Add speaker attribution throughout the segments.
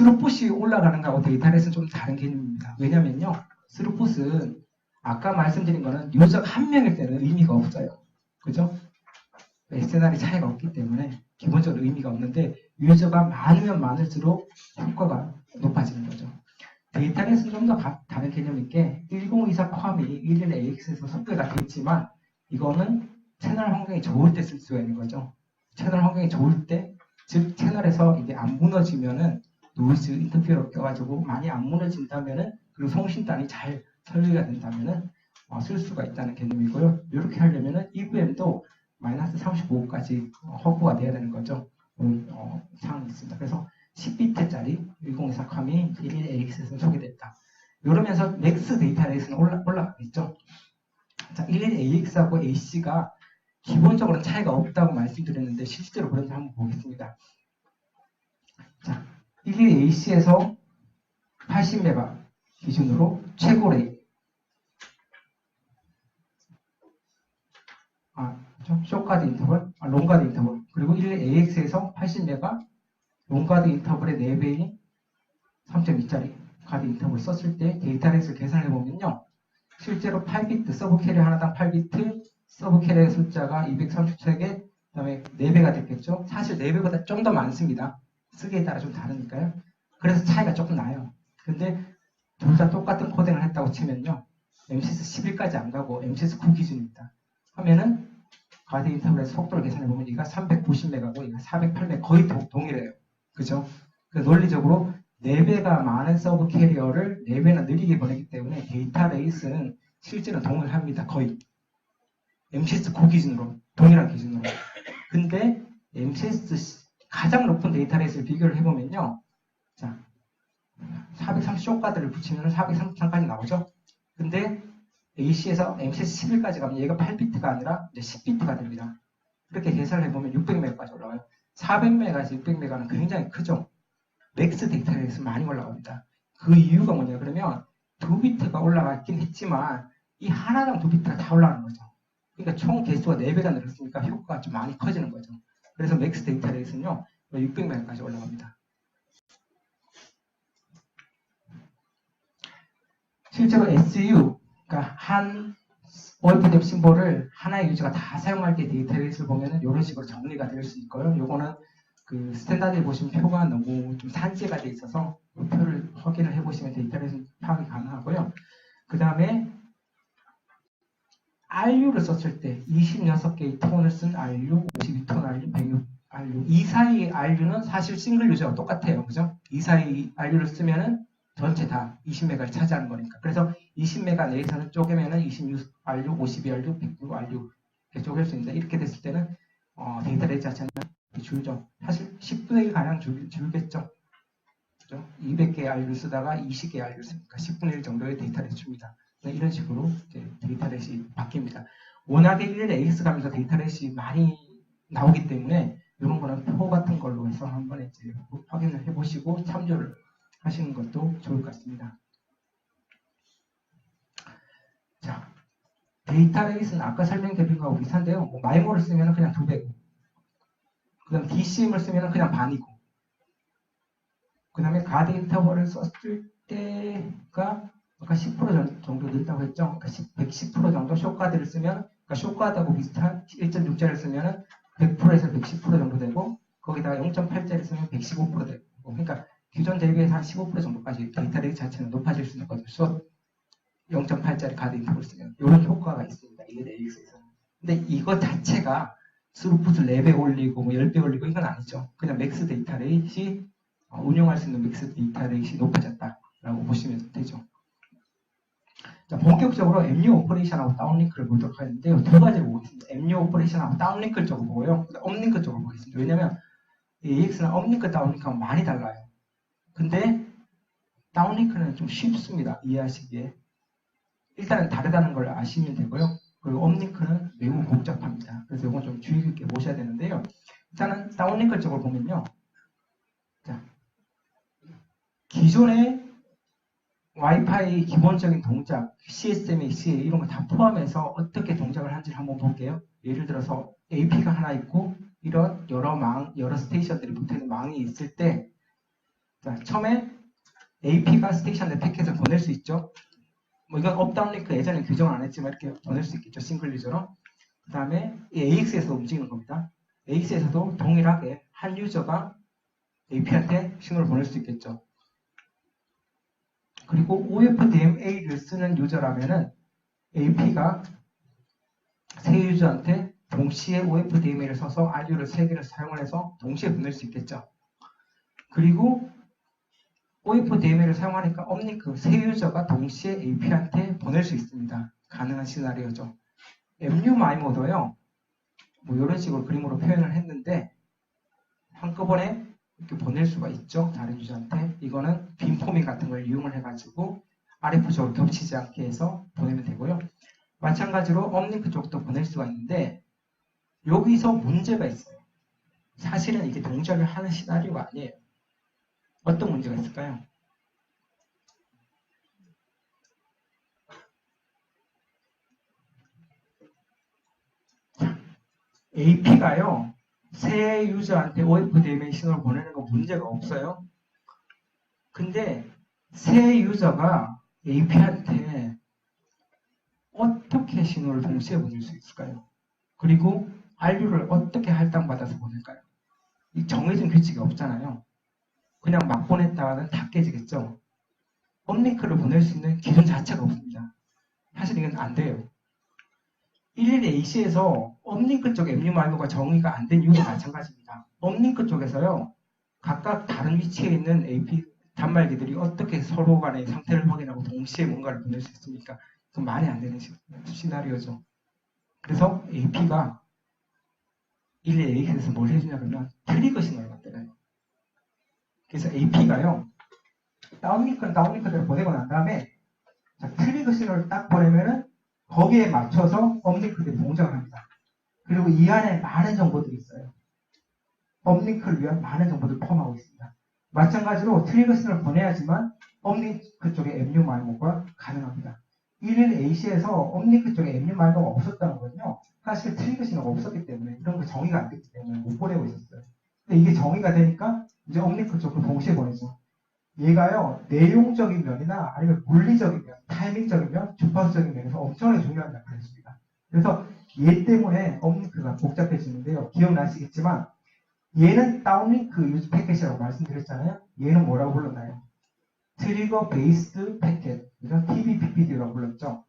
Speaker 1: 스루풋이 올라가는 거하고 데이터레이스는 좀 다른 개념입니다. 왜냐면요. 스루풋은 아까 말씀드린 거는 유저가 한 명일 때는 의미가 없어요. 그죠? SNR이 차이가 없기 때문에 기본적으로 의미가 없는데 유저가 많으면 많을수록 효과가 높아지는 거죠. 데이터레이스는 좀 더 다른 개념인 게 1024 컴이 11AX에서 섭외가 됐지만 이거는 채널 환경이 좋을 때 쓸 수가 있는 거죠. 채널 환경이 좋을 때, 즉 채널에서 이게 안 무너지면은 노이즈 인터피어가 껴가지고 많이 안 무너진다면은 그리고 송신단이 잘 설계가 된다면은 쓸 수가 있다는 개념이고요. 이렇게 하려면은 EVM도 마이너스 35까지 확보가 돼야 되는 거죠. 사항이 있습니다. 그래서 10비트짜리 1024 컴이 11AX에서 소개됐다. 이러면서 맥스 데이터레이스는 올라가겠죠. 자, 11AX하고 AC가 기본적으로는 차이가 없다고 말씀드렸는데 실제로 그런지 한번 보겠습니다. 자, 11AC에서 80메가 기준으로 최고 레이 숏가드 인터벌, 롱가드 인터벌 그리고 11AX에서 80메가 롱가드 인터벌의 4배인 3.2짜리 가드 인터벌 썼을 때 데이터레이스를 계산해보면요. 실제로 8비트, 서브 캐리 하나당 8비트, 서브 캐리의 숫자가 233개, 그 다음에 4배가 됐겠죠. 사실 4배보다 좀 더 많습니다. 쓰기에 따라 좀 다르니까요. 그래서 차이가 조금 나요. 근데 둘 다 똑같은 코딩을 했다고 치면요. MCS 11까지 안 가고 MCS 9 기준입니다. 하면은 가드 인터벌에서 속도를 계산해보면 이가 390메가고 이가 408메가 거의 동일해요. 그죠? 그래서 논리적으로 4배가 많은 서브 캐리어를 4배나 느리게 보내기 때문에 데이터레이스는 실제로 동일합니다. 거의. MCS 9 기준으로, 동일한 기준으로. 근데 MCS 가장 높은 데이터레이스를 비교를 해보면요. 자, 430 숏가드를 붙이면 433까지 나오죠? 근데 AC에서 MCS 11까지 가면 얘가 8비트가 아니라 이제 10비트가 됩니다. 이렇게 계산을 해보면 600메가까지 올라가요. 400메가에서 600메가는 굉장히 크죠? 맥스 데이터레이스 많이 올라갑니다. 그 이유가 뭐냐 그러면 2비트가 올라갔긴 했지만 이 하나당 2비트가 다 올라가는 거죠. 그러니까 총 개수가 4배가 늘었으니까 효과가 좀 많이 커지는 거죠. 그래서 맥스 데이터레이스는요 600메가까지 올라갑니다. 실제로 SU, 그러니까 한 OFDF 심볼을 하나의 유저가 다 사용할 때 데이터레이스를 보면은 이런 식으로 정리가 될 수 있고요. 요거는 그 스탠다드에 보시면 표가 너무 좀 산재가 돼 있어서 그 표를 확인을 해보시면 데이터레이스 파악이 가능하고요. 그 다음에 RU를 썼을 때 26개의 톤을 쓴 RU, 52톤 RU, 106 RU 이 사이의 RU는 사실 싱글 유저와 똑같아요. 그죠? 이 사이 RU를 쓰면은 전체 다 20메가를 차지하는 거니까. 그래서 20메가 내에서는 쪼개면은 26 RU, 52 RU, 106 RU 이렇게 쪼갤 수 있는데 이렇게 됐을 때는 데이터레이스 자체는 줄죠. 사실 10분의 1 가량 줄겠죠. 그죠? 200개의 RU를 쓰다가 20개의 RU를 쓰니까 10분의 1 정도의 데이터레이스 줍니다. 이런 식으로 이제 데이터레이스 바뀝니다. 워낙에 11AX 가면서 데이터레이스 많이 나오기 때문에 이런 거는 표 같은 걸로 해서 한번 이제 확인을 해보시고 참조를 하시는 것도 좋을 것 같습니다. 자, 데이터레이스는 아까 설명드린 거하고 비슷한데요. 뭐 마이모를 쓰면 그냥 2배고, 그 다음 DCM을 쓰면 그냥 반이고, 그 다음에 가드 인터벌을 썼을 때가 아까 10% 정도 는다고 했죠. 그러니까 110% 정도 숏가드를 쓰면, 그러니까 숏가드하고 비슷한 1.6짜리를 쓰면 100%에서 110% 정도 되고, 거기다가 0.8짜리 쓰면 115% 되고, 그러니까 기존 대비해서 한 15% 정도까지 데이터레이스 자체는 높아질 수 있는 거죠. 0.8짜리 가드 인터벌을 쓰면 이런 효과가 있습니다. 이게 AX에서는. 근데 이거 자체가 스루풋을 4배 올리고 뭐 10배 올리고 이건 아니죠. 그냥 맥스 데이터레이스 운용할 수 있는 맥스 데이터레이스 높아졌다라고 보시면 되죠. 자, 본격적으로 MU 오퍼레이션하고 다운링크를 보도록 하는데요. 두 가지를 보겠습니다. MU 오퍼레이션하고 다운링크를 쪽으로 보고요. 업링크 쪽으로 보겠습니다. 왜냐면 AX는 업링크, 다운링크하고 많이 달라요. 근데 다운링크는 좀 쉽습니다. 이해하시기에. 일단은 다르다는 걸 아시면 되고요. 그리고 업링크는 매우 복잡합니다. 그래서 이건 좀 주의 깊게 보셔야 되는데요. 일단은 다운링크 쪽을 보면요. 자, 기존의 와이파이 기본적인 동작, CSMA, CA 이런 거 다 포함해서 어떻게 동작을 하는지 한번 볼게요. 예를 들어서 AP가 하나 있고 이런 여러 스테이션들이 붙어있는 망이 있을 때 자, 처음에 AP가 스테이션 내 패킷을 보낼 수 있죠. 뭐 이건 업다운 링크 예전에 규정을 안 했지만 이렇게 보낼 수 있겠죠. 싱글 유저로. 그 다음에 AX에서 움직이는 겁니다. AX에서도 동일하게 한 유저가 AP한테 신호를 보낼 수 있겠죠. 그리고 OFDMA를 쓰는 유저라면은 AP가 세 유저한테 동시에 OFDMA를 써서 RU를 3개를 사용을 해서 동시에 보낼 수 있겠죠. 그리고 OFDMA를 사용하니까 업링크 세 유저가 동시에 AP한테 보낼 수 있습니다. 가능한 시나리오죠. MU-MIMO도요. 뭐 이런 식으로 그림으로 표현을 했는데 한꺼번에 이렇게 보낼 수가 있죠. 다른 유저한테. 이거는 빔포밍 같은 걸 이용을 해가지고 RF 쪽으로 겹치지 않게 해서 보내면 되고요. 마찬가지로 업링크 쪽도 보낼 수가 있는데 여기서 문제가 있어요. 사실은 이게 동작을 하는 시나리오가 아니에요. 어떤 문제가 있을까요? AP가요. 새 유저한테 OFDMA 신호를 보내는 거 문제가 없어요. 근데 새 유저가 AP한테 어떻게 신호를 동시에 보낼 수 있을까요? 그리고 RU를 어떻게 할당받아서 보낼까요? 이 정해진 규칙이 없잖아요. 그냥 막 보냈다가는 다 깨지겠죠. 업링크를 보낼 수 있는 기준 자체가 없습니다. 사실 이건 안 돼요. 11AC에서 업링크 쪽 MU-MIMO가 정의가 안 된 이유도 마찬가지입니다. 업링크 쪽에서요. 각각 다른 위치에 있는 AP 단말기들이 어떻게 서로 간의 상태를 확인하고 동시에 뭔가를 보낼 수 있습니까? 그건 말이 안 되는 시나리오죠. 그래서 AP가 11AC에서 뭘 해주냐 그러면 트리거 신호를 만들어요. 그래서 AP가요. 다운링크는 다운링크대로 보내고 난 다음에 자, 트리거 신호를 딱 보내면은 거기에 맞춰서 업링크들이 동작을 합니다. 그리고 이 안에 많은 정보들이 있어요. 업링크를 위한 많은 정보들을 포함하고 있습니다. 마찬가지로 트리거 신호를 보내야지만 업링크 쪽에 MU-MIMO가 가능합니다. 11AC에서 업링크 쪽에 MU-MIMO가 없었다는 거는요. 사실 트리거 신호가 없었기 때문에 이런 거 정의가 안 됐기 때문에 못 보내고 있었어요. 근데 이게 정의가 되니까 이제 업링크 쪽도 동시에 보내죠. 얘가요, 내용적인 면이나 아니면 물리적인 면, 타이밍적인 면, 주파수적인 면에서 엄청나게 중요한 역할을 했습니다. 그래서 얘 때문에 업링크가 복잡해지는데요. 기억나시겠지만 얘는 다운링크 유즈 패킷이라고 말씀드렸잖아요. 얘는 뭐라고 불렀나요? 트리거 베이스드 패킷, TBPPD라고 불렀죠.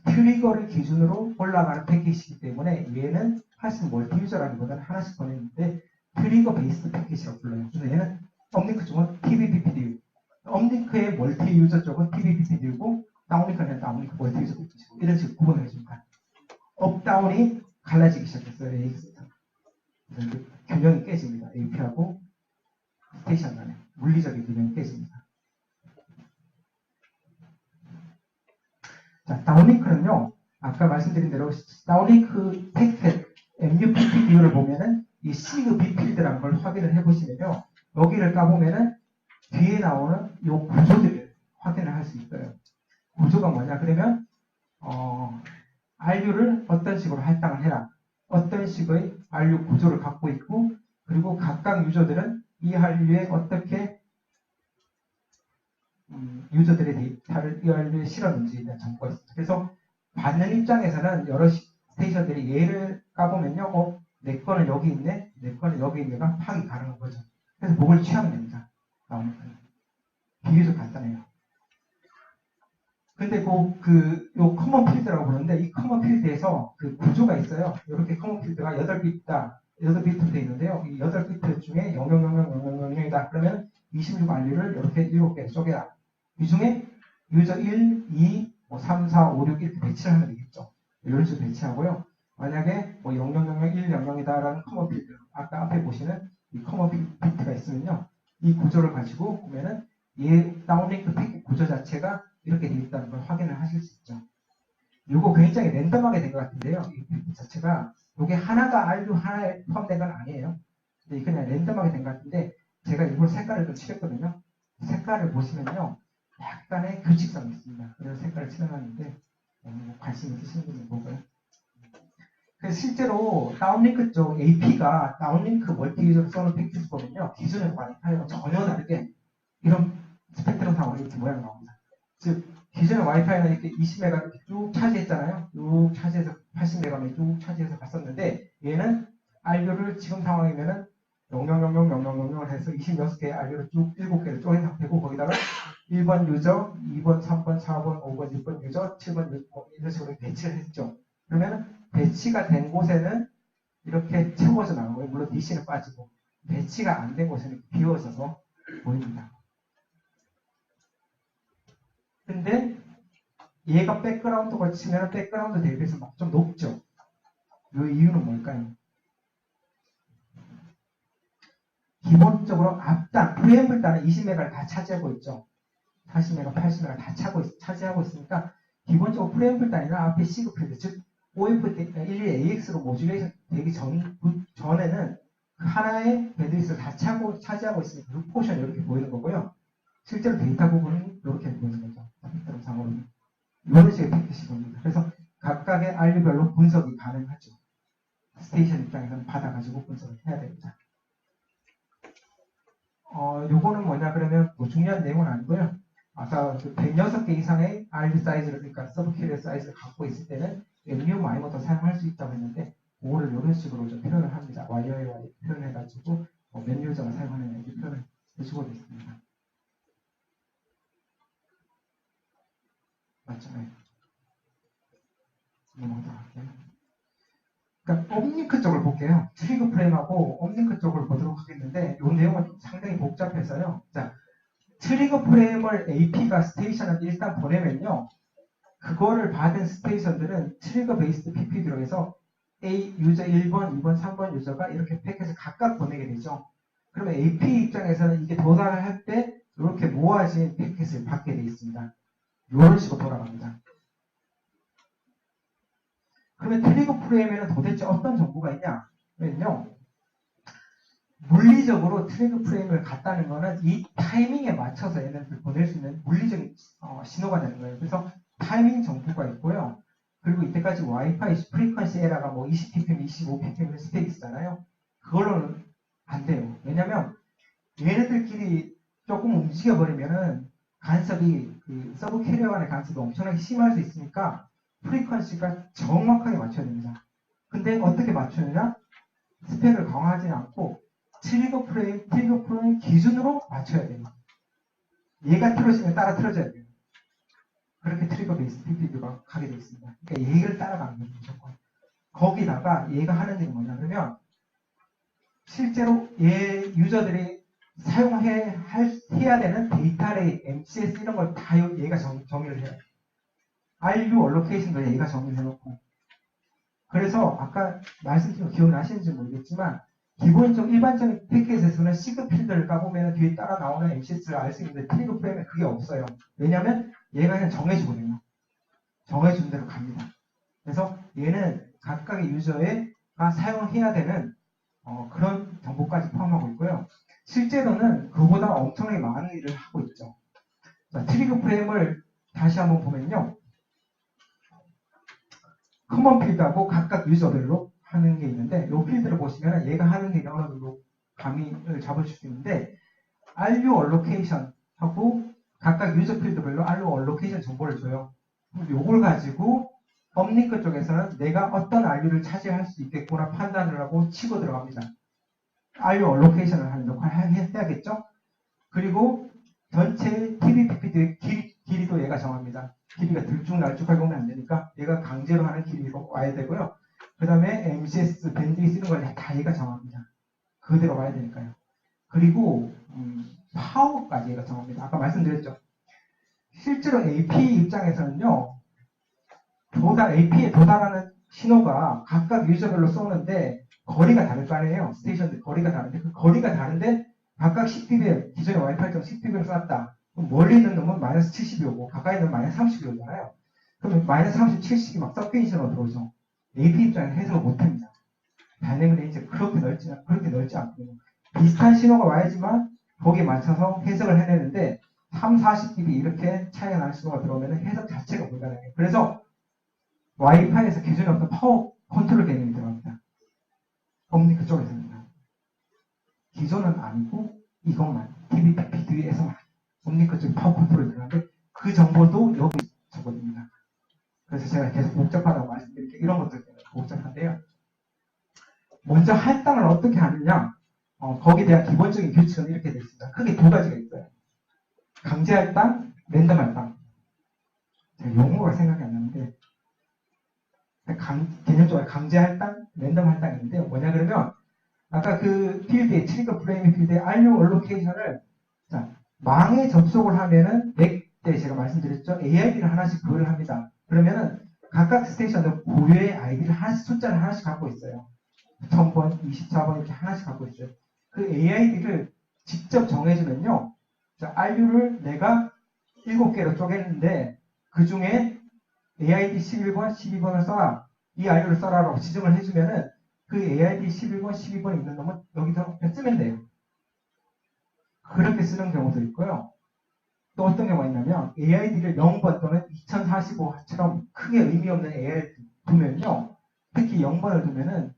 Speaker 1: 트리거를 기준으로 올라가는 패킷이기 때문에 얘는 사실 멀티 유저라기보다는 하나씩 보냈는데 트리거 베이스드 패킷이라고 불러요. 그래서 얘는 업링크 쪽은 TBPPD, 업링크의 멀티 유저 쪽은 TBPPD고 다운링크는 다운링크 멀티 유저 쪽이고 이런 식으로 구분을 해줍니다. 업다운이 갈라지기 시작했어요. AX에서. 그래서 균형이 깨집니다. AP하고 스테이션 간에 물리적인 균형이 깨집니다. 자, 다운링크는요. 아까 말씀드린 대로 다운링크 패킷 MUPPD를 보면은 이 시그 비필드라는 걸 확인을 해보시면요. 여기를 까보면은 뒤에 나오는 이 구조들을 확인을 할 수 있어요. 구조가 뭐냐? 그러면 RU를 어떤 식으로 할당을 해라. 어떤 식의 RU 구조를 갖고 있고 그리고 각각 유저들은 이 RU에 어떻게 유저들의 데이터를 이 RU에 실었는지에 대한 정보가 있습니다. 그래서 받는 입장에서는 여러 스테이션들이 얘를 까보면요. 내 거는 여기 있네, 내 거는 여기 있네가 파악이 가능한 거죠. 그래서 목을 취하면 됩니다. 나오는 거예요. 비교적 간단해요. 근데 요 커먼 필드라고 부르는데 이 커먼 필드에서 그 구조가 있어요. 이렇게 커먼 필드가 8비트 돼 있는데요. 이 8비트 중에 000000이다. 그러면 26RU를 이렇게 7개 쪼개라. 이 중에 유저 1, 2, 3, 4, 5, 6 이렇게 배치를 하면 되겠죠. 이런 식으로 배치하고요. 만약에 000010이다라는 커먼 필드, 아까 앞에 보시는 이 커먼 필드가 있으면요. 이 구조를 가지고 보면은 얘 다운링크 패킷 구조 자체가 이렇게 되어 있다는 걸 확인을 하실 수 있죠. 이거 굉장히 랜덤하게 된 것 같은데요. 이 패킷 자체가 이게 하나가 RU 하나에 포함된 건 아니에요. 근데 그냥 랜덤하게 된 것 같은데 제가 이걸 색깔을 좀 칠했거든요. 색깔을 보시면요. 약간의 규칙성이 있습니다. 그래서 색깔을 칠해놨는데 관심 있으신 분은 보고요. 그래서 실제로 다운링크 쪽 AP가 다운링크 멀티 유저로 써는 패킷을 보면요. 기존에 많이 파요. 전혀 다르게 이런 스펙트럼 상으로 이렇게 모양이 나옵니다. 즉 기존의 와이파이는 이렇게 20메가 이렇게 쭉 차지했잖아요. 쭉 차지해서 80메가를 쭉 차지해서 갔었는데 얘는 RU를 지금 상황이면은 00000000을 해서 26개의 RU를 쭉 7개를 쪼갠 상태고 거기다가 1번 유저, 2번, 3번, 4번, 5번, 6번 유저, 7번 유저 이런 식으로 배치를 했죠. 그러면 배치가 된 곳에는 이렇게 채워져 나오고요. 물론 DC는 빠지고 배치가 안 된 곳에는 비워져서 보입니다. 근데 얘가 백그라운드 걸치면 백그라운드 대비해서 막 좀 높죠. 이 이유는 뭘까요? 기본적으로 앞단, 프레임을 따른 20메가를 다 차지하고 있죠. 40메가, 80메가 다 차지하고 있으니까 기본적으로 프레임을 따르나 앞에 시그필드, 즉 OF11AX로 모듈레이션 되기 전에는 하나의 밴드위스를 다 차지하고 있으니까 그 포션이 이렇게 보이는 거고요. 실제로 데이터 부분은 이렇게 보이는 거죠. 스펙트럼 상으로는. 이런 식의 패킷이 보입니다. 그래서 각각의 RU별로 분석이 가능하죠. 스테이션 입장에서는 받아가지고 분석을 해야 됩니다. 요거는 뭐냐 그러면 뭐 중요한 내용은 아니고요. 아까 그 106개 이상의 RU 사이즈를, 그러니까 서브 캐리어 사이즈를 갖고 있을 때는 MU 마이머도 사용할 수 있다고 했는데 그거를 이런 식으로 좀 표현을 합니다. YOY 표현해가지고 맨 유저가 사용하는 이렇게 표현을 해주고 있습니다. 맞죠? 네. 넘어가도록 할게요. 그러니까 업링크 쪽을 볼게요. 트리거 프레임하고 업링크 쪽을 보도록 하겠는데 이 내용은 상당히 복잡해서요. 자, 트리거 프레임을 AP가 스테이션한테 일단 보내면요. 그거를 받은 스테이션들은 트리거 베이스드 PPD로 해서 A 유저 1번, 2번, 3번 유저가 이렇게 패킷을 각각 보내게 되죠. 그러면 AP 입장에서는 이게 도달을 할 때 이렇게 모아진 패킷을 받게 되어 있습니다. 이런 식으로 돌아갑니다. 그러면 트리거 프레임에는 도대체 어떤 정보가 있냐? 그러면요. 물리적으로 트리거 프레임을 갖다는 거는 이 타이밍에 맞춰서 얘네들 보낼 수 있는 물리적인 신호가 되는 거예요. 그래서 타이밍 정보가 있고요. 그리고 이때까지 와이파이 프리퀀시 에러가 뭐 20ppm, 25ppm 스펙이 있잖아요. 그걸로는 안 돼요. 왜냐면 얘네들끼리 조금 움직여버리면은 간섭이 그 서브 캐리어 간의 간섭이 엄청나게 심할 수 있으니까 프리퀀시가 정확하게 맞춰야 됩니다. 근데 어떻게 맞추느냐? 스펙을 강화하지 않고 트리거 프레임 기준으로 맞춰야 돼요. 얘가 틀어지면 따라 틀어져야 돼요. 그렇게 트리거 베이스 PPD가 가게 되어 있습니다. 그러니까 얘를 따라가는 거죠, 무조건. 거기다가 얘가 하는 일이 뭐냐 그러면 실제로 얘 유저들이 해야 되는 데이터 레이, MCS 이런 걸 다 얘가 정의를 해요. RU 얼로케이션도 얘가 정의를 해놓고. 그래서 아까 말씀드린 거 기억나시는지 모르겠지만 기본적으로 일반적인 패킷에서는 시그필드를 까보면 뒤에 따라 나오는 MCS를 알 수 있는데 트리거 프레임에 그게 없어요. 왜냐면 얘가 그냥 정해주거든요. 정해준 대로 갑니다. 그래서 얘는 각각의 유저가 사용해야 되는 그런 정보까지 포함하고 있고요. 실제로는 그보다 엄청나게 많은 일을 하고 있죠. 자, 트리거 프레임을 다시 한번 보면요. 커먼 필드하고 각각 유저별로 하는 게 있는데 이 필드를 보시면 얘가 하는 게 어느 정도 감을 잡으실 수 있는데 RU 얼로케이션하고 각각 유저 필드별로 RU 얼로케이션 정보를 줘요. 요걸 가지고 업링크 쪽에서는 내가 어떤 RU를 차지할 수 있겠구나 판단을 하고 치고 들어갑니다. RU 얼로케이션을 하는 역할을 해야겠죠? 그리고 전체 TVPPD의 길이도 얘가 정합니다. 길이가 들쭉날쭉하게 오면 안 되니까 얘가 강제로 하는 길이로 와야 되고요. 그 다음에 MCS, 밴드위스 이런 걸 다 얘가 정합니다. 그대로 와야 되니까요. 그리고 파워까지 얘가 정합니다. 아까 말씀드렸죠. 실제로 AP 입장에서는요. AP에 도달하는 신호가 각각 유저별로 쏘는데 거리가 다를 거 아니에요. 스테이션들 거리가 다른데 그 거리가 다른데 각각 10dBm, 기존의 와이파이처럼 10dBm 쐈다. 그럼 멀리 있는 놈은 마이너스 70이 오고 가까이 있는 놈은 마이너스 30이 오잖아요. 그러면 마이너스 30, 70이 막 섞여 있는 신호가 들어오죠. AP 입장에서 해석을 못합니다. 다이내믹 레인지가 그렇게 넓지 않거든요. 비슷한 신호가 와야지만 거기에 맞춰서 해석을 해내는데 3, 40dB 이렇게 차이가 나는 신호가 들어오면 해석 자체가 불가능해요. 그래서 와이파이에서 기존에 어떤 파워 컨트롤 개념이 들어갑니다. 업무 그쪽에서입니다. 기존은 아니고 이것만 TVPPD에서만 옴니크 쪽에 파워 컨트롤이 들어가는데 그 정보도 여기 적어집니다. 그래서 제가 계속 복잡하다고 말씀드릴게요. 이런 것들 때문에 복잡한데요. 먼저 할당을 어떻게 하느냐, 거기에 대한 기본적인 규칙은 이렇게 되어 있습니다. 크게 두 가지가 있어요. 강제 할당, 랜덤 할당. 제가 용어가 생각이 안 나는데, 개념적으로 강제 할당, 랜덤 할당이 있는데요. 뭐냐 그러면, 아까 그 필드의 트리거 프레임 필드의 RU 얼로케이션을, 자, 망에 접속을 하면은, 맥 때 제가 말씀드렸죠. AID를 하나씩 부여를 합니다. 그러면은, 각각 스테이션도 고유의 아이디를 하나씩, 숫자를 하나씩 갖고 있어요. 1000번, 24번 이렇게 하나씩 갖고 있어요. 그 AID를 직접 정해주면요. 자, RU를 내가 7개로 쪼갰는데 그 중에 AID 11번, 12번을 써라. 이 RU를 써라라고 지정을 해주면은 그 AID 11번, 12번 있는 놈은 여기서 쓰면 돼요. 그렇게 쓰는 경우도 있고요. 또 어떤 경우가 있냐면 AID를 0번 또는 2045처럼 크게 의미 없는 AID 두면요. 특히 0번을 두면은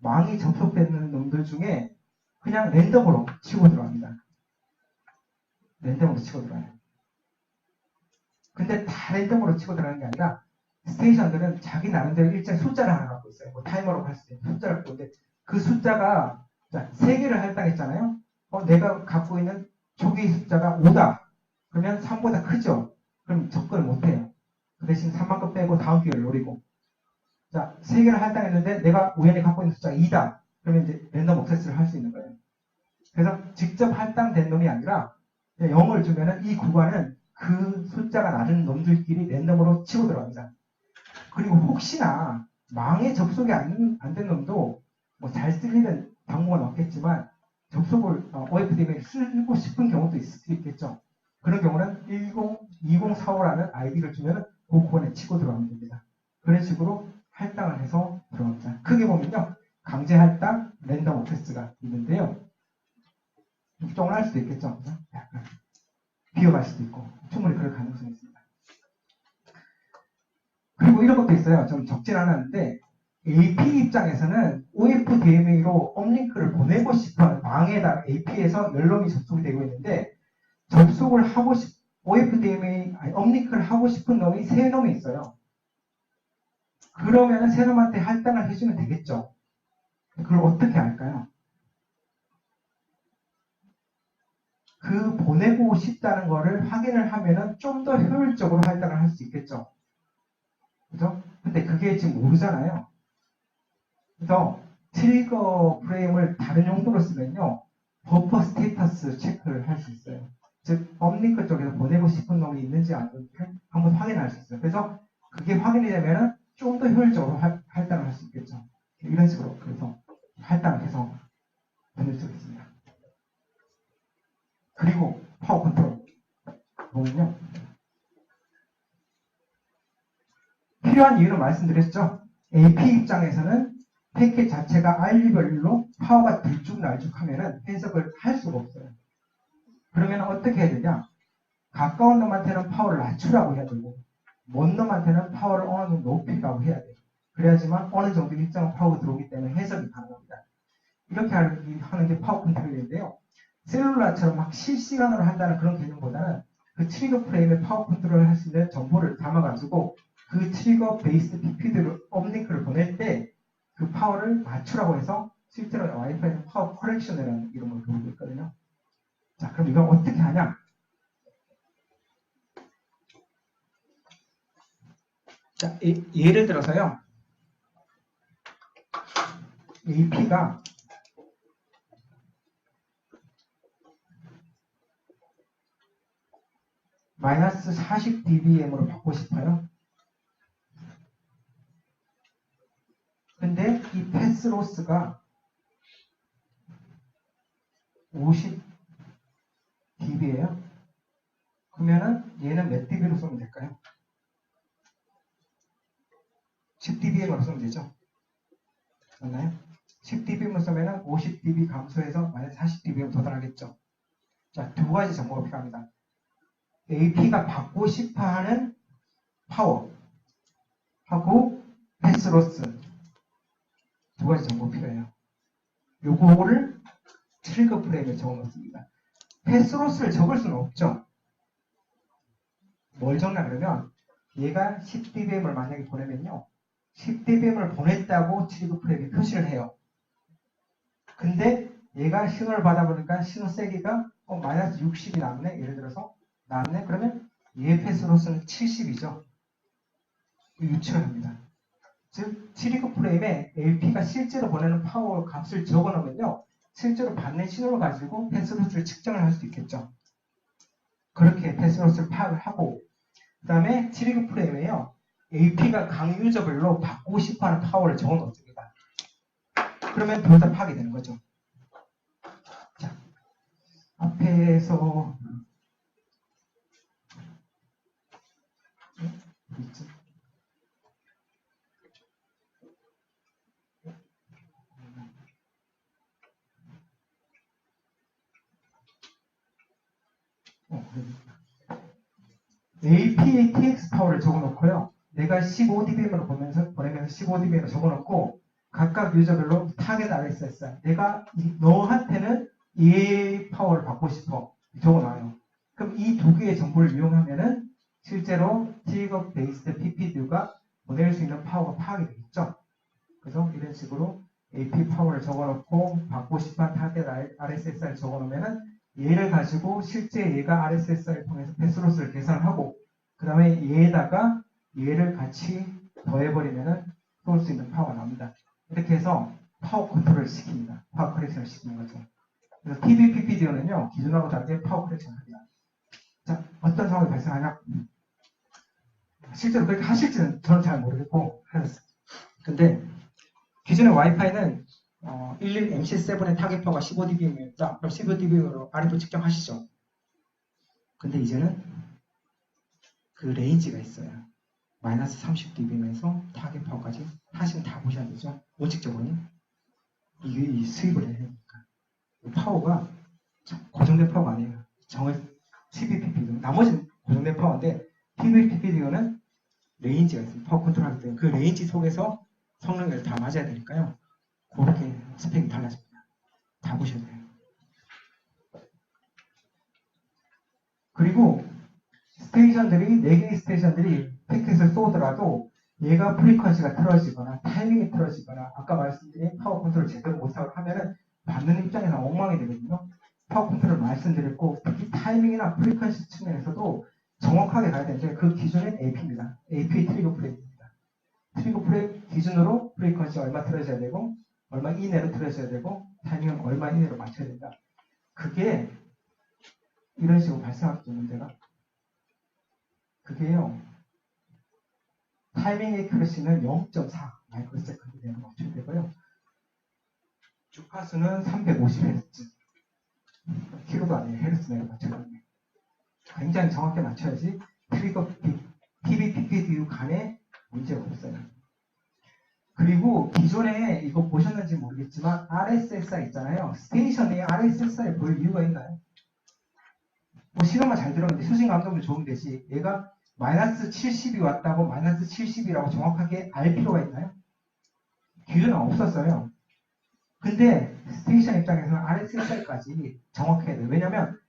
Speaker 1: 망이 접속되는 놈들 중에 그냥 랜덤으로 치고 들어갑니다. 랜덤으로 치고 들어가요. 근데 다 랜덤으로 치고 들어가는 게 아니라 스테이션들은 자기 나름대로 일정 숫자를 하나 갖고 있어요. 뭐 타이머로 할 수 있는 숫자를 갖고 있는데 그 숫자가 자, 3개를 할당했잖아요. 내가 갖고 있는 초기 숫자가 5다. 그러면 3보다 크죠? 그럼 접근을 못해요. 그 대신 3만큼 빼고 다음 기회를 노리고 자, 3개를 할당했는데 내가 우연히 갖고 있는 숫자가 2다. 그러면 이제 랜덤 액세스를 할 수 있는 거예요. 그래서 직접 할당된 놈이 아니라 0을 주면은 이 구간은 그 숫자가 낮은 놈들끼리 랜덤으로 치고 들어갑니다. 그리고 혹시나 망에 접속이 안 된 놈도 뭐 잘 쓸 일은 방법은 없겠지만 접속을 OFDM에 쓰고 싶은 경우도 있을 수 있겠죠. 그런 경우는 2045라는 아이디를 주면은 그 구간에 치고 들어가면 됩니다. 그런 식으로 할당을 해서 들어갑니다. 크게 보면요. 강제 할당, 랜덤 액세스가 있는데요. 쫑할 수도 있겠죠. 약간 비어갈 수도 있고 충분히 그럴 가능성이 있습니다. 그리고 이런 것도 있어요. 좀 적진 않았는데 AP 입장에서는 OFDMA로 업링크를 보내고 싶은 망에다 AP에서 열놈이 접속이 되고 있는데 접속을 하고 OFDMA 업링크를 하고 싶은 놈이 3놈이 있어요. 그러면 세 놈한테 할당을 해주면 되겠죠. 그걸 어떻게 할까요? 그 보내고 싶다는 거를 확인을 하면은 좀 더 효율적으로 할당을 할 수 있겠죠. 그죠? 근데 그게 지금 모르잖아요. 그래서 트리거 프레임을 다른 용도로 쓰면요. 버퍼 스테이터스 체크를 할 수 있어요. 즉, 업링크 쪽에서 보내고 싶은 놈이 있는지 안 있는지 한번 확인할 수 있어요. 그래서 그게 확인이 되면은 좀 더 효율적으로 할당을 할 수 있겠죠. 이런 식으로 그래서 할당을 해서 보낼 수 있습니다. 그리고 파워 컨트롤 보면요. 필요한 이유를 말씀드렸죠. AP 입장에서는 패킷 자체가 RU별로 파워가 들쭉날쭉하면은 해석을 할 수가 없어요. 그러면 어떻게 해야 되냐? 가까운 놈한테는 파워를 낮추라고 해야 되고 먼 놈한테는 파워를 어느 정도 높이라고 해야 돼요. 그래야지만 어느 정도 일정한 파워가 들어오기 때문에 해석이 가능합니다. 이렇게 하는 게 파워 컨트롤인데요. 셀룰라처럼 막 실시간으로 한다는 그런 개념보다는 그 트리거 프레임에 파워 컨트롤을 할 수 있는 정보를 담아가지고 그 트리거 베이스 PP들을 업링크를 보낼 때 그 파워를 맞추라고 해서 실제로 와이파이는 파워 커렉션이라는 이름으로 부르고 있거든요. 자, 그럼 이걸 어떻게 하냐? 자, 예를 들어서요. AP가 마이너스 40dBm으로 받고 싶어요. 근데 이 패스 로스가 50dB예요. 그러면은 얘는 몇 dB로 쓰면 될까요? 10dBm으로 쓰면 되죠. 맞나요? 10dBm으로 쓰면은 50dB 감소해서 마이너스 40dB로 도달하겠죠. 자, 두 가지 정보가 필요합니다. AP가 받고 싶어하는 파워 하고 패스 로스 두 가지 정보 필요해요. 요거를 트리거 프레임에 적어놓습니다. 패스 로스를 적을 수는 없죠. 뭘 적나 그러면 얘가 10dBm을 만약에 보내면요. 10dBm을 보냈다고 출입 프레임이 표시를 해요. 근데 얘가 신호를 받아보니까 신호 세기가 마이너스 60이 남네. 예를 들어서 남네. 그러면 얘의 패스로서는 70이죠. 유출을 합니다. 즉, 트리거 프레임에 LP가 실제로 보내는 파워 값을 적어놓으면요. 실제로 받는 신호를 가지고 패스로스를 측정을 할 수 있겠죠. 그렇게 패스로스를 파악을 하고 그 다음에 트리거 프레임에요. LP가 각 유저별로 받고 싶어하는 파워를 적어놓습니다. 그러면 둘 다 파악이 되는 거죠. 자, 앞에서 있지? APA TX 파워를 적어놓고요. 내가 15dBm으로 보내면서 15dBm으로 적어놓고 각각 유저별로 타겟 RSS 내가 너한테는 이 파워를 받고 싶어 적어놔요. 그럼 이 두 개의 정보를 이용하면은 실제로 트리거 베이스드 PPD가 보낼 수 있는 파워가 파악이 되겠죠. 그래서 이런 식으로 AP 파워를 적어놓고 받고 싶은 타겟 RSS를 적어놓으면은 얘를 가지고 실제 얘가 RSS를 통해서 패스로스를 계산하고 그 다음에 얘에다가 얘를 같이 더해버리면은 쏠 수 있는 파워가 나옵니다. 이렇게 해서 파워 컨트롤을 시킵니다. 파워 커렉션을 시키는 거죠. 그래서 TVPPDO는요 기존하고 다르게 파워 커렉션을 합니다. 자, 어떤 상황이 발생하냐? 실제로 그렇게 하실지는 저는 잘 모르겠고 하셨어요. 근데 기존의 와이파이는 11MC7의 타겟 파워가 15dBm이었다. 그럼 15dBm으로 RF 측정하시죠. 근데 이제는 그 레인지가 있어요. 마이너스 30dBm에서 타겟 파워까지 하시면 다 보셔야 되죠. 원칙적으로는 이게 수입을 해야 되니까 파워가 고정된 파워가 아니에요. 정을 TVPPD 나머지는 고정된 파워인데 TVPPD는 레인지가 있어요. 파워 컨트롤하기 때문에 그 레인지 속에서 성능을 다 맞아야 되니까요. 그렇게 스펙이 달라집니다. 다 보셔야 돼요. 그리고 스테이션들이 4개의 스테이션들이 패킷을 쏘더라도 얘가 프리퀀시가 틀어지거나 타이밍이 틀어지거나 아까 말씀드린 파워 컨트롤 제대로 못하고 하면은 받는 입장에서 엉망이 되거든요. 파워 컨트롤 말씀드렸고 특히 타이밍이나 프리퀀시 측면에서도 정확하게 가야 되는데 그 기준은 AP입니다. AP 트리거 프레임입니다. 트리거 프레임 기준으로 프리퀀시 얼마 틀어져야 되고 얼마 이내로 틀어져야 되고 타이밍은 얼마 이내로 맞춰야 된다. 그게 이런 식으로 발생할 수 있는 데가 그게요. 타이밍 에큐러시는 0.4 마이크로세컨드 내로 맞춰야 되고요. 주파수는 350Hz. 키로도 아니에요. 헤르츠 내로 맞춰야 됩니다. 굉장히 정확하게 맞춰야지 트리거 TVPPDU 간에 문제가 없어요. 그리고 기존에 이거 보셨는지 모르겠지만 RSSI 있잖아요. 스테이션에 RSSI 볼 이유가 있나요? 뭐 시간만 잘 들었는데 수신 감독도 좋은 대시 얘가 마이너스 70이 왔다고 마이너스 70이라고 정확하게 알 필요가 있나요? 기준은 없었어요. 근데 스테이션 입장에서는 RSSI까지 정확해야 돼요. 왜냐면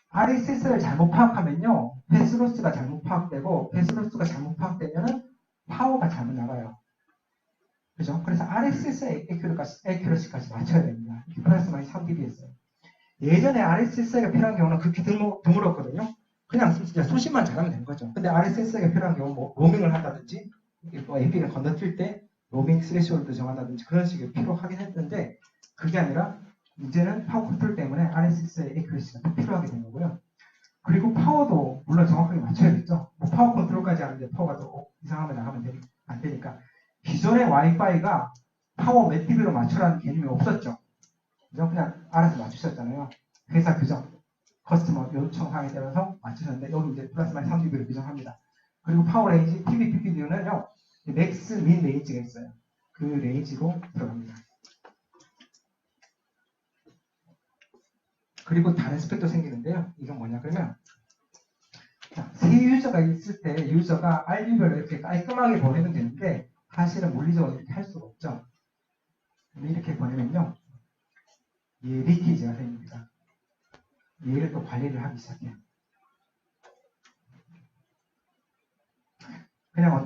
Speaker 1: RSSI를 잘못 파악하면요. 패스로스가 잘못 파악되고 패스로스가 잘못 파악되면은 파워가 잘못 나가요. 그죠? 그래서 RSSI 에큐러시까지 맞춰야 됩니다. 플러스 마이너스 3dB였어요. 예전에 RSSI가 필요한 경우는 그렇게 드물었거든요. 그냥 진짜 수신만 잘하면 되는 거죠. 근데 RSSI가 필요한 경우 뭐 로밍을 한다든지 뭐 AP가 건너뛸 때 로밍 스레시홀드 정한다든지 그런 식이 필요하긴 했는데 그게 아니라 이제는 파워 컨트롤 때문에 RSSI 에큐러시가 필요하게 된 거고요. 그리고 파워도 물론 정확하게 맞춰야겠죠. 뭐 파워 컨트롤까지 하는데 파워가 더 이상하면 나가면 안 되니까 기존의 와이파이가 파워 몇 dB로 맞추라는 개념이 없었죠. 그냥 알아서 맞추셨잖아요. 회사 규정, 커스터머 요청하에 따라서 맞추셨는데 여기 이제 플러스 마이너스 3dB로 규정합니다. 그리고 파워 레인지, TVPPD는요 맥스, 민 레인지가 있어요. 그 레인지로 들어갑니다. 그리고 다른 스펙도 생기는데요. 이건 뭐냐 그러면 세 유저가 있을 때 유저가 RU별로 이렇게 깔끔하게 보내면 되는데 사실은 물리적으로 이렇게 할 수가 없죠. 이렇게 보내면요. 얘 리키지가 생깁니다. 얘를 또 관리를 하기 시작해요.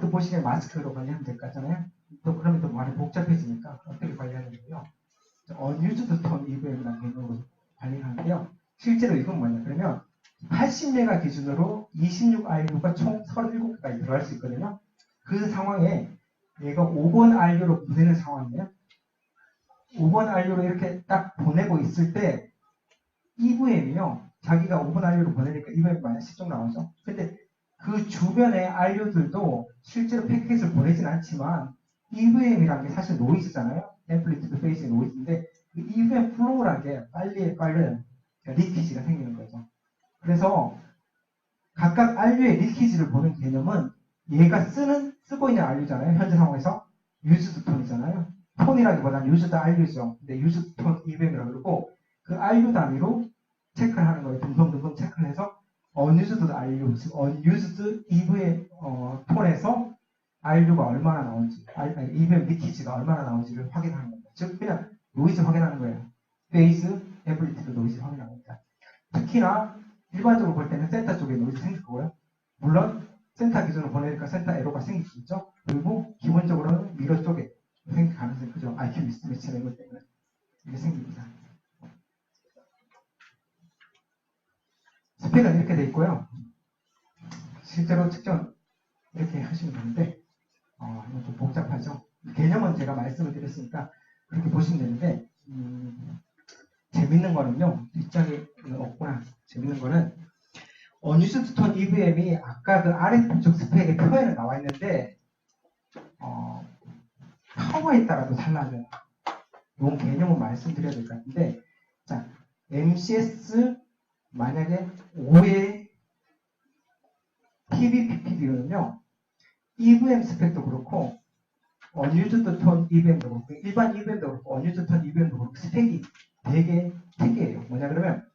Speaker 1: 이것도 보시면 마스크로 관리하면 될 것 같잖아요. 또 그러면 또 많이 복잡해지니까 어떻게 관리하는데요? unused tone EVM이라는 개념으로 관리하는데요. 실제로 이건 뭐냐? 그러면 80메가 기준으로 26RU가 총 37개까지 들어갈 수 있거든요. 그 상황에 얘가 5번 RU로 보내는 상황이에요. 5번 RU로 이렇게 딱 보내고 있을 때 EVM이요. 자기가 5번 RU로 보내니까 EVM -10쪽 나오죠. 근데 그 주변의 RU들도 실제로 패킷을 보내진 않지만 EVM이라는 게 사실 노이즈잖아요. 앰플리튜드 페이스의 노이즈인데 그 EVM 플로우라는 게 빨리 리키지가 생기는 거죠. 그래서 각각 RU의 리키지를 보는 개념은 얘가 쓰고 있는 RU잖아요. 현재 상황에서 used 톤이잖아요. 톤이라기보다는 used RU죠. 근데 used 톤 EVM이라고 그러고 그 RU 단위로 체크를 하는 거예요. 듬성듬성 체크를 해서 unused RU, 즉 unused EVM 톤에서 RU가 얼마나 나오는지, EVM 리키지가 얼마나 나오는지를 확인하는 겁니다. 즉 그냥 노이즈 확인하는 거예요. 페이스, 앰플리튜드 노이즈 확인합니다. 특히나 일반적으로 볼 때는 센터 쪽에 노이즈 생길 거고요. 물론 센터 기준으로 보내니까 센터 에러가 생길 수 있죠. 그리고 기본적으로는 미러 쪽에 생길 가능성이 크죠. IQ 미스매치나 이것 때문에 이게 생깁니다. 스펙은 이렇게 돼 있고요. 실제로 측정 이렇게 하시면 되는데 이건 좀 복잡하죠. 개념은 제가 말씀을 드렸으니까 그렇게 보시면 되는데 재밌는 거는요. 뒷장에 없구나. 재밌는 거는 unused tone EVM이 아까 그 아래쪽 스펙의 표에는 나와 있는데 파워에 따라도 달라져요. 이런 개념을 말씀드려야 될 것 같은데 자 MCS 만약에 5의 PBPPD는요. EVM 스펙도 그렇고 unused tone EVM도 그렇고 일반 EVM도 그렇고 unused tone EVM도 그렇고 스펙이 되게 특이해요. 뭐냐 그러면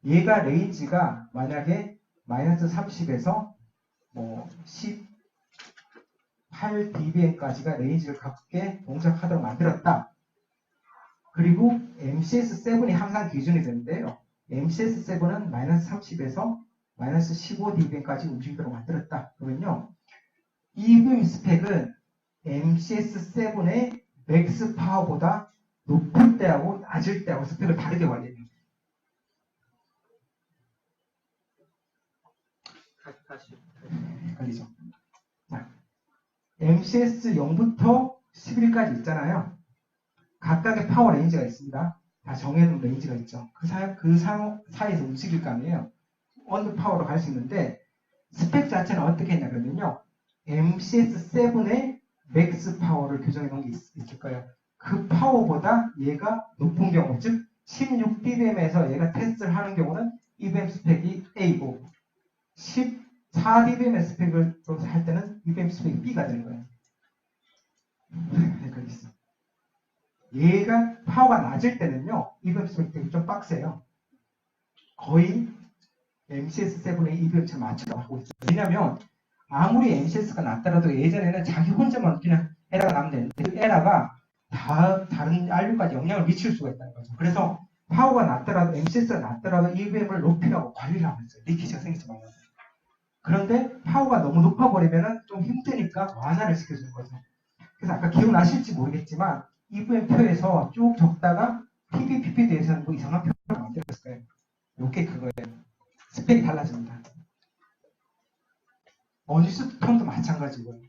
Speaker 1: 얘가 레인지가 만약에 -30에서 뭐 18dBm까지가 레인지를 갖게 동작하도록 만들었다. 그리고 MCS7이 항상 기준이 되는데요. MCS7은 -30에서 -15dBm까지 움직이도록 만들었다. 그러면요. EVM 스펙은 MCS7의 맥스 파워보다 높을 때하고 낮을 때하고 스펙을 다르게 관리해요. 다시 헷갈리죠. 자, MCS 0부터 11까지 있잖아요. 각각의 파워 레인지가 있습니다. 다 정해놓은 레인지가 있죠. 그 사이에서 움직일 거 아니에요. 어느 파워로 갈 수 있는데 스펙 자체는 어떻게 했냐 그러면요. MCS7의 맥스 파워를 교정해 놓은 게 있을 거예요. 그 파워보다 얘가 높은 경우, 즉 16dBm에서 얘가 테스트를 하는 경우는 EVM 스펙이 A고 14dBm의 스펙을 할 때는 EVM 스펙이 B가 되는 거예요. 그러니까 있어. 얘가 파워가 낮을 때는요, EVM 스펙이 좀 빡세요. 거의 MCS7의 EVM처럼 맞춰서 하고 있어요. 왜냐면 아무리 MCS가 낮더라도 예전에는 자기 혼자만 그냥 에러가 나면 되는데 그 에러가 다른 RU까지 영향을 미칠 수가 있다는 거죠. 그래서 파워가 낮더라도 MCS가 낮더라도 EVM을 높이라고 관리를 하고 있어요. 리키지가 생기지 말라고. 그런데 파워가 너무 높아버리면 좀 힘드니까 완화를 시켜주는 거죠. 그래서 아까 기억나실지 모르겠지만 EVM 표에서 쭉 적다가 PBPPD에서는 뭐 이상한 표를 만들었을 거예요. 이게 그거예요. 스펙이 달라집니다. unused 톤도 마찬가지고요.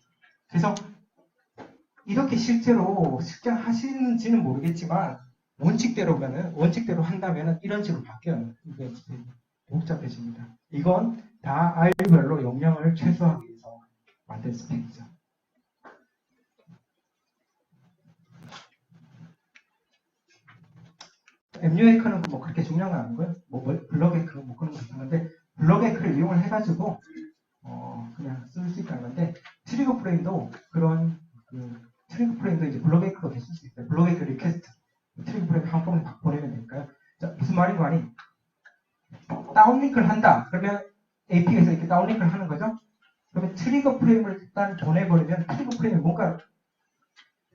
Speaker 1: 그래서 이렇게 실제로 측정하시는지는 모르겠지만 원칙대로 한다면 이런 식으로 바뀌어요. 이게 복잡해집니다. 이건 다 RU별로 용량을 최소화하기 위해서 만든 스펙이죠. MU에크는 뭐 그렇게 중요한 건 아니고요. 블럭에크 뭐 그런 거 괜찮은데 블럭에크를 이용을 해가지고 그냥 쓸 수 있다는 건데 트리거 프레임도 그런 트리거 프레임도 이제 블럭에크로 쓸 수 있어요. 블럭에크 리퀘스트 트리거 프레임 한꺼번에 보내면 되니까요. 자, 무슨 말인 거 아니? 다운링크를 한다. 그러면 API에서 이렇게 다운링크를 하는 거죠. 그러면 트리거 프레임을 일단 보내버리면 트리거 프레임이 뭔가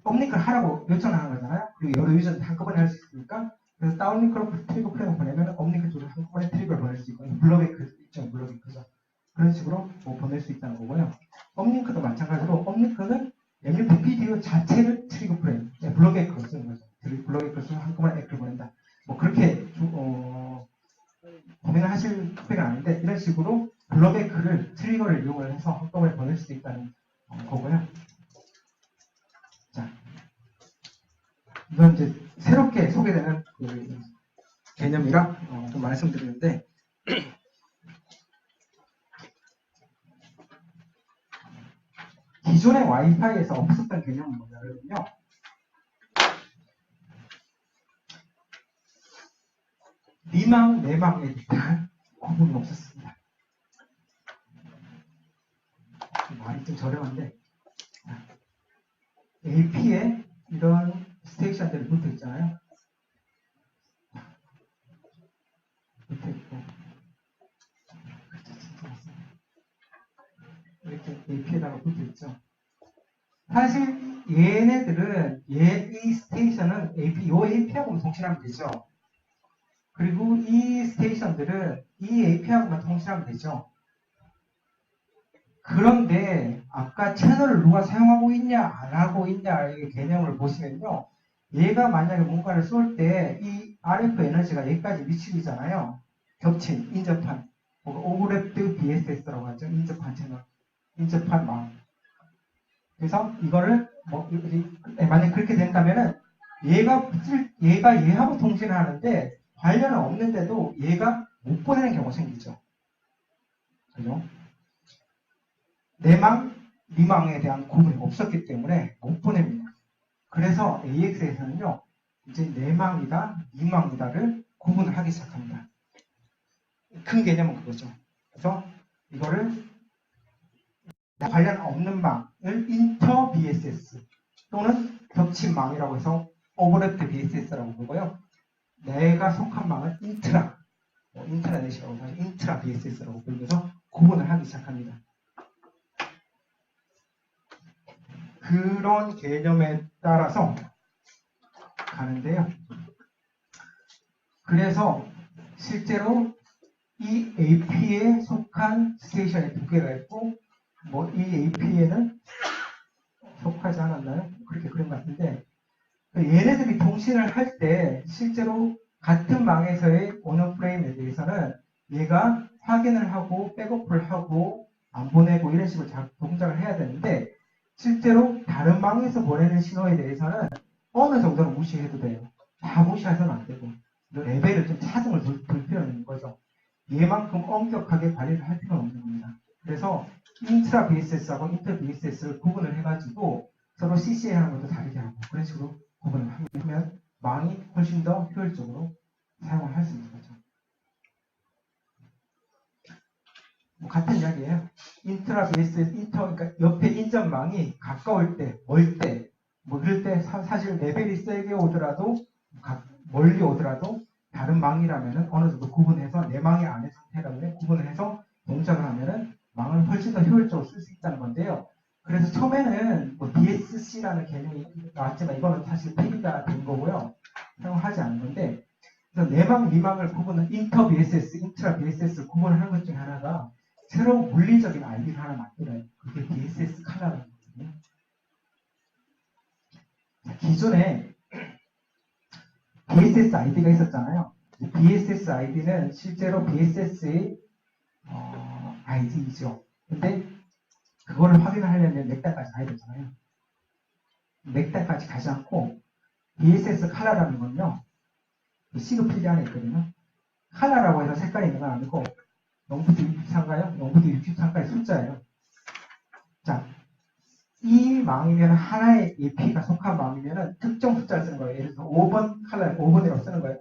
Speaker 1: 업링크를 하라고 요청하는 거잖아요. 그리고 여러 유저한테 한꺼번에 할 수 있으니까 그래서 다운링크로 트리거 프레임을 보내면 업링크 쪽으로 한꺼번에 트리거를 보낼 수 있고 블럭에크 있죠. 블럭에크죠. 그런 식으로 뭐 보낼 수 있다는 거고요. 업링크도 마찬가지로 업링크는 MFP 비디오 자체를 트리거 프레임, 블록에크로 쓰는 거죠. 블록에크로 쓰면 한꺼번에 에크를 보낸다. 뭐 그렇게 고민을 하실 필요가 아닌데 이런 식으로 블록에크를 트리거를 이용을 해서 한꺼번에 보낼 수 있다는 거고요. 자, 이건 이제 새롭게 소개되는 그 개념이라 좀 말씀드리는데 기존의 와이파이에서 없었던 개념은 뭐냐면요. 미망, 내망에 대한 구분이 없었습니다. 말이 좀 저렴한데 AP에 이런 스테이션들이 붙어 있잖아요. 붙어 있고 이렇게 AP에다가 붙어 있죠. 사실 얘네들은 이 스테이션은 요 AP하고만 통신하면 되죠. 그리고 이 스테이션들은 이 AP하고만 통신하면 되죠. 그런데 아까 채널을 누가 사용하고 있냐 안 하고 있냐의 개념을 보시면요. 얘가 만약에 뭔가를 쏠 때 이 RF 에너지가 여기까지 미치잖아요. 겹친 인접한 오버랩드 BSS라고 하죠. 인접한 채널, 인접한 망. 그래서 이거를 만약 그렇게 된다면은 얘가 얘하고 통신을 하는데 관련은 없는데도 얘가 못 보내는 경우가 생기죠. 그죠? 내망, 미망에 대한 구분이 없었기 때문에 못 보냅니다. 그래서 AX에서는요, 이제 내망이다, 미망이다를 구분을 하기 시작합니다. 큰 개념은 그거죠. 그래서 이거를 관련 없는 망을 인터 BSS 또는 겹친 망이라고 해서 오버랩드 BSS라고 부르고요. 내가 속한 망을 인트라넷이라고 해서 인트라 BSS라고 부르면서 구분을 하기 시작합니다. 그런 개념에 따라서 가는데요. 그래서 실제로 이 AP에 속한 스테이션이 두 개가 있고 이 AP에는 속하지 않았나요? 그렇게 그런 것 같은데 얘네들이 통신을 할 때 실제로 같은 망에서의 오너 프레임에 대해서는 얘가 확인을 하고 백업을 하고 안 보내고 이런 식으로 동작을 해야 되는데 실제로 다른 망에서 보내는 신호에 대해서는 어느 정도는 무시해도 돼요. 다 무시해서는 안 되고 레벨을 좀 차등을 둘 필요는 있는 거죠. 얘만큼 엄격하게 관리를 할 필요는 없는 겁니다. 그래서 인트라 BSS하고 인터 BSS를 구분을 해가지고 서로 CCA 하는 것도 다르게 하고 그런 식으로 구분을 하면 망이 훨씬 더 효율적으로 사용을 할 수 있는 거죠. 같은 이야기예요. 인트라 BSS, 그러니까 옆에 인접망이 가까울 때, 멀 때, 이럴 때 사실 레벨이 세게 오더라도 멀리 오더라도 다른 망이라면은 어느 정도 구분해서 내 망이 아닌 상태라면 구분을 해서 동작을 하면은 망을 훨씬 더 효율적으로 쓸 수 있다는 건데요. 그래서 처음에는 DSC라는 개념이 나왔지만 이거는 사실 폐기가 된 거고요. 사용하지 않은 건데 그래서 내망, 미망을 구분은 인터 BSS, 인트라 BSS를 구분을 하는 것 중에 하나가 새로운 물리적인 아이디를 하나 만들어요. 그게 BSS 칼라라는 거거든요. 기존에 BSS 아이디가 있었잖아요. BSS 아이디는 실제로 BSS의 아이디이죠. 근데 그거를 확인을 하려면 맥달까지 가야 되잖아요. 맥달까지 가지 않고 BSS 칼라라는 건요. 시급 필드 안에 있거든요. 칼라라고 해서 색깔이 있는 건 아니고 0부터 63가요? 0부터 63까지 숫자예요. 자, 이 망이면 하나의 AP가 속한 망이면 특정 숫자를 쓰는 거예요. 예를 들어서 5번 칼라 5번이라고 쓰는 거예요.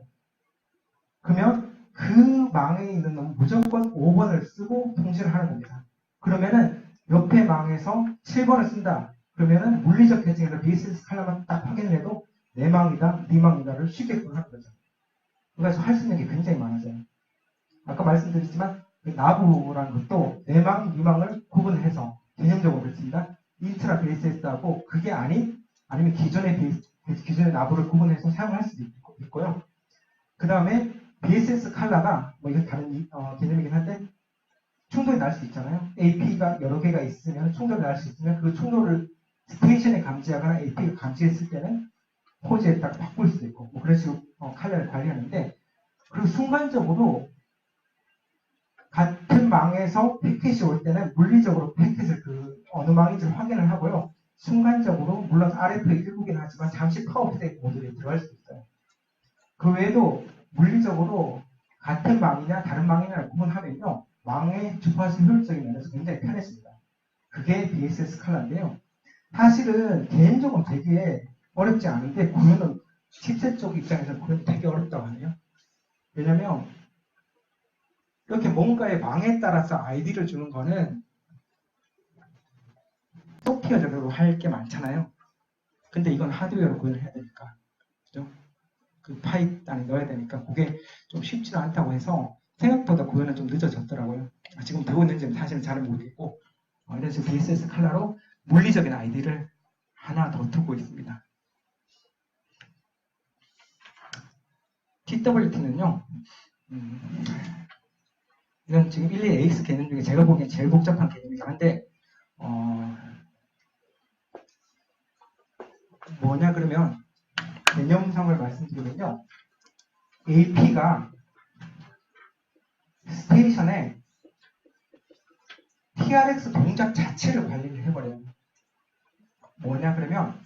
Speaker 1: 그러면 그 망에 있는 놈은 무조건 5번을 쓰고 통신을 하는 겁니다. 그러면은 옆에 망에서 7번을 쓴다. 그러면은 물리적 계층에서 BSS 칼라만 딱 확인을 해도 내 망이다, 네 망이다를 쉽게 구분하는 거죠. 그래서 할 수 있는 게 굉장히 많아져요. 아까 말씀드렸지만 그 나부라는 것도 내 망, 네 망을 구분해서 개념적으로 그렇습니다. 인트라 BSS하고 그게 아니면 기존의 나부를 구분해서 사용할 수도 있고요. 그 다음에 BSS 칼라가 이건 다른 개념이긴 한데 충돌이 충돌이 날 수 있잖아요. AP가 여러 개가 있으면 충돌이 날 수 있으면 그 충돌을 스테이션에 감지하거나 AP가 감지했을 때는 포즈에 딱 바꿀 수도 있고 뭐 그런 식으로 칼날을 관리하는데 그리고 순간적으로 같은 망에서 패킷이 올 때는 물리적으로 패킷을 그 어느 망인지 확인을 하고요. 순간적으로 물론 RF에 일부긴 하지만 잠시 파워세이브 모드에 들어갈 수도 있어요. 그 외에도 물리적으로 같은 망이냐 다른 망이냐를 구분하면요. 망의 주파수 효율적인 면에서 굉장히 편했습니다. 그게 BSS 칼라인데요. 사실은 개인적으로 되게 어렵지 않은데 구현은 칩셋 쪽 입장에서 구현이 되게 어렵다고 하네요. 왜냐면 이렇게 뭔가의 망에 따라서 아이디를 주는 거는 소프트웨어적으로 할 게 많잖아요. 근데 이건 하드웨어로 구현을 해야 되니까. 그죠? 그 파이 안에 넣어야 되니까 그게 좀 쉽지도 않다고 해서 생각보다 구현은 좀 늦어졌더라고요. 지금 되고 있는지는 사실은 잘 모르겠고 이런 식으로 BSS 칼라로 물리적인 아이디를 하나 더 두고 있습니다. TWT는요. 이건 지금 12AX 개념 중에 제가 보기엔 제일 복잡한 개념이긴 한데 뭐냐 그러면 개념상을 말씀드리면요. AP가 스테이션에 TRX 동작 자체를 관리를 해버려요. 뭐냐 그러면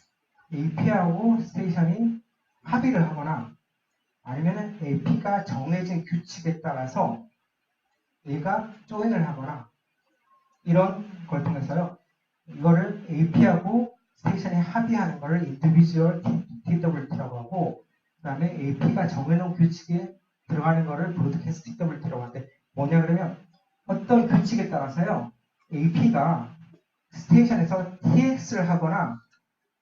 Speaker 1: AP하고 스테이션이 합의를 하거나 아니면 AP가 정해진 규칙에 따라서 얘가 조인을 하거나 이런 걸 통해서요. 이거를 AP하고 스테이션이 합의하는 거를 인디비주얼 TWT라고 하고 그 다음에 AP가 정해놓은 규칙에 들어가는 거를 브로드캐스트 TWT라고 하는데 뭐냐 그러면 어떤 규칙에 따라서요. AP가 스테이션에서 TX를 하거나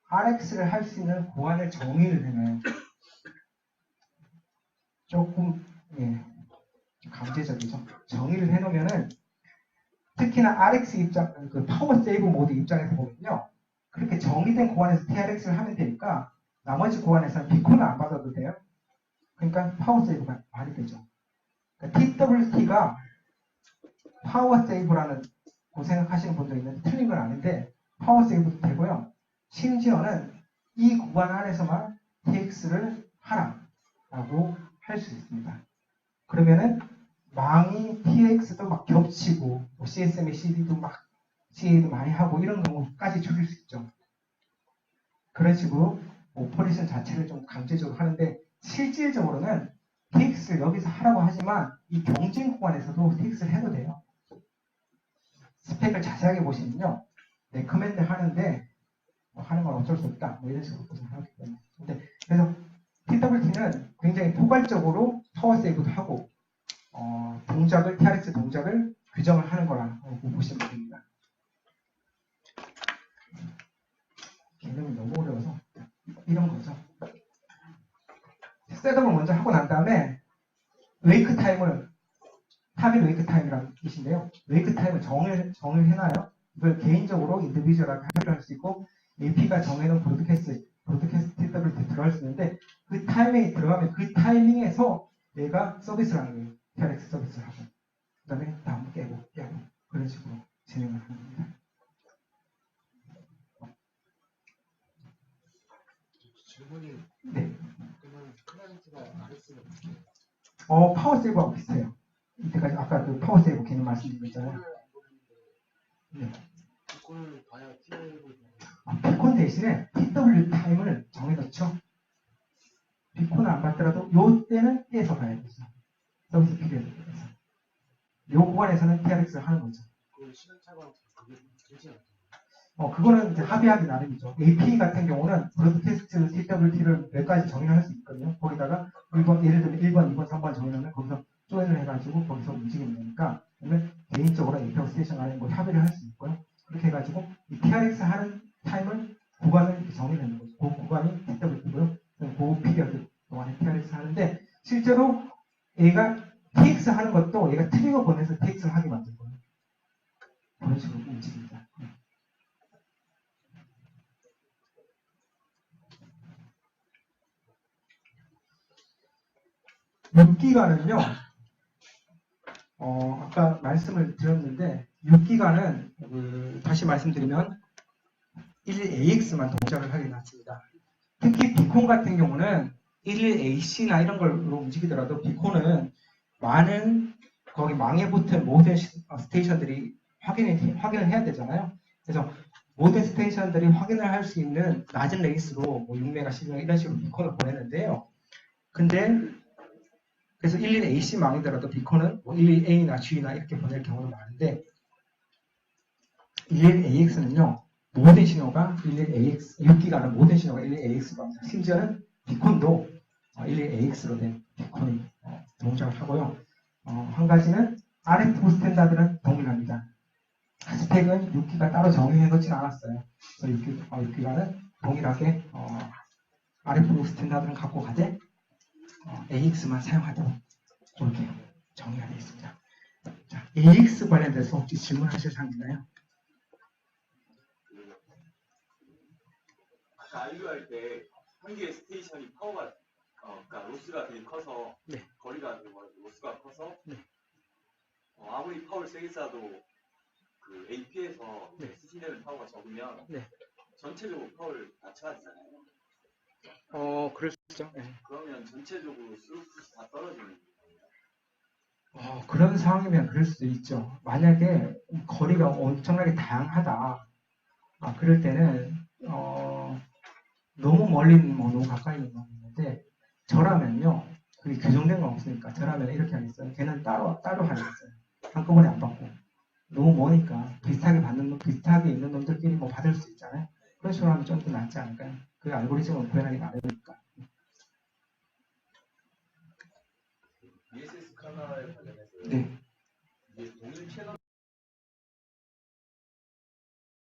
Speaker 1: RX를 할 수 있는 고안을 정의를 해놔요. 조금 강제적이죠. 정의를 해놓으면은 특히나 RX 입장, 그 파워 세이브 모드 입장에서 보면요. 그렇게 정의된 고안에서 TRX를 하면 되니까 나머지 고안에서는 비콘을 안 받아도 돼요. 그러니까 파워 세이브가 많이 되죠. 그러니까 TWT가 파워 세이브라는 고 생각하시는 분도 있는데 틀린 건 아닌데 파워 세이브도 되고요. 심지어는 이 구간 안에서만 TX를 하라라고 할 수 있습니다. 그러면은 망이 TX도 막 겹치고 뭐 CSM의 CD도 막 CA도 많이 하고 이런 경우까지 줄일 수 있죠. 그런 식으로 오퍼레이션 자체를 좀 강제적으로 하는데 실질적으로는 TX를 여기서 하라고 하지만 이 경쟁 구간에서도 TX를 해도 돼요. 스펙을 자세하게 보시면요. 레커멘드 하는데 하는 건 어쩔 수 없다. 뭐 이런 식으로 구성하기 때문에. 근데 그래서 TWT는 굉장히 포괄적으로 파워 세이브도 하고 동작을 TRX 동작을 규정을 하는 거라고 보시면 됩니다. 개념이 너무 어려워서 이런 거죠. 셋업을 먼저 하고 난 다음에 웨이크 타임을 타겟 웨이크 타임이라는 뜻인데요. 웨이크 타임을 정의를 해놔요. 이걸 개인적으로 인디비주얼하게 합의할 수 있고 AP가 정해놓은 브로드캐스트 TWT 들어갈 수 있는데 그 타이밍에 들어가면 그 타이밍에서 얘가 서비스를 하는 거예요. TRX 서비스를 하고 그 다음에 다음 깨고 그런 식으로 진행을 하는 겁니다.
Speaker 2: 질문이
Speaker 1: 네.
Speaker 2: 그러면 클라이언트가 RS가
Speaker 1: 파워 세이브하고 비슷해요. 이때까지 아까 그 파워 세이브 개념 말씀드렸잖아요. 네.
Speaker 2: 비콘을 봐야 TI를
Speaker 1: 비콘 대신에 TW 타임을 정해놓죠. 비콘을 안 받더라도 요 때는 떼서 가야 되죠. 서비스 피리어드 때에서. 요 구간에서는 TRX를 하는 거죠.
Speaker 2: 그 시간차가 그게 되지 않나요?
Speaker 1: 그거는 이제 합의하기 나름이죠. AP 같은 경우는 브로드캐스트 TWT를 몇 가지 정의할 수 있거든요. 거기다가 1번, 예를 들면 1번, 2번, 3번 정의하면 거기서 조인을 해가지고 거기서 움직이면 되니까 그러면 개인적으로 AP하고 스테이션 안에 뭐 협의를 할 수 있고요. 그렇게 해가지고 이 TRX 하는 타임을 구간을 정의하는 거죠. 그 구간이 TWT고요. 그 피리어드 동안에 TRX 하는데 실제로 얘가 TX 하는 것도 얘가 트리거 보내서 TX를 하게 만들 거예요. 그런 식으로 움직입니다. 묵기간은요, 아까 말씀을 드렸는데 6기가는 다시 말씀드리면 11AX만 동작을 하게 놨습니다. 특히 비콘 같은 경우는 11AC나 이런 걸로 움직이더라도 비콘은 많은 거기 망에 붙은 모든 스테이션들이 확인을 해야 되잖아요. 그래서 모든 스테이션들이 확인을 할 수 있는 낮은 레이스로 뭐 6메가, 10메가 이런 식으로 비콘을 보내는데요. 근데 그래서 11AC 망이더라도 비콘은 뭐 11A나 G나 이렇게 보낼 경우도 많은데 11AX는요. 모든 신호가 11AX, 6기가는 모든 신호가 11AX로 합니다. 심지어는 비콘도 11AX로 된 비콘이 동작을 하고요. 한 가지는 RF 스탠다드는 동일합니다. 스펙은 6기가 따로 정의해 놓진 않았어요. 그래서 6기가는 동일하게 RF 스탠다드는 갖고 가되 AX만 사용하도록 그렇게 정의가 되어 있습니다. 자, AX 관련돼서 혹시 질문하실 사항 있나요?
Speaker 3: 아까 알류할 때 한 개의 스테이션이 파워가 그러니까 로스가 되게 커서
Speaker 1: 네.
Speaker 3: 거리가 되게 로스가 커서
Speaker 1: 네.
Speaker 3: 아무리 파워를 세게 쏴도 그 AP에서
Speaker 1: 네.
Speaker 3: 수신되는 파워가 적으면
Speaker 1: 네.
Speaker 3: 전체적으로 파워를 낮춰야 되잖아요.
Speaker 1: 그럴 수 있죠. 네.
Speaker 3: 그러면 전체적으로 스루프스 다 떨어지는 거예요.
Speaker 1: 그런 상황이면 그럴 수도 있죠. 만약에 거리가 엄청나게 다양하다. 그럴 때는 너무 멀리 있는 뭐 너무 가까이 있는 거 있는데 저라면요. 그게 규정된 건 없으니까 저라면 이렇게 하겠어요. 걔는 따로 하겠어요. 한꺼번에 안 받고 너무 머니까 비슷하게 있는 놈들끼리 뭐 받을 수 있잖아요. 그런 식으로 하면 좀 더 낫지 않을까요? 그 알고리즘을 구현하기 나름이니까.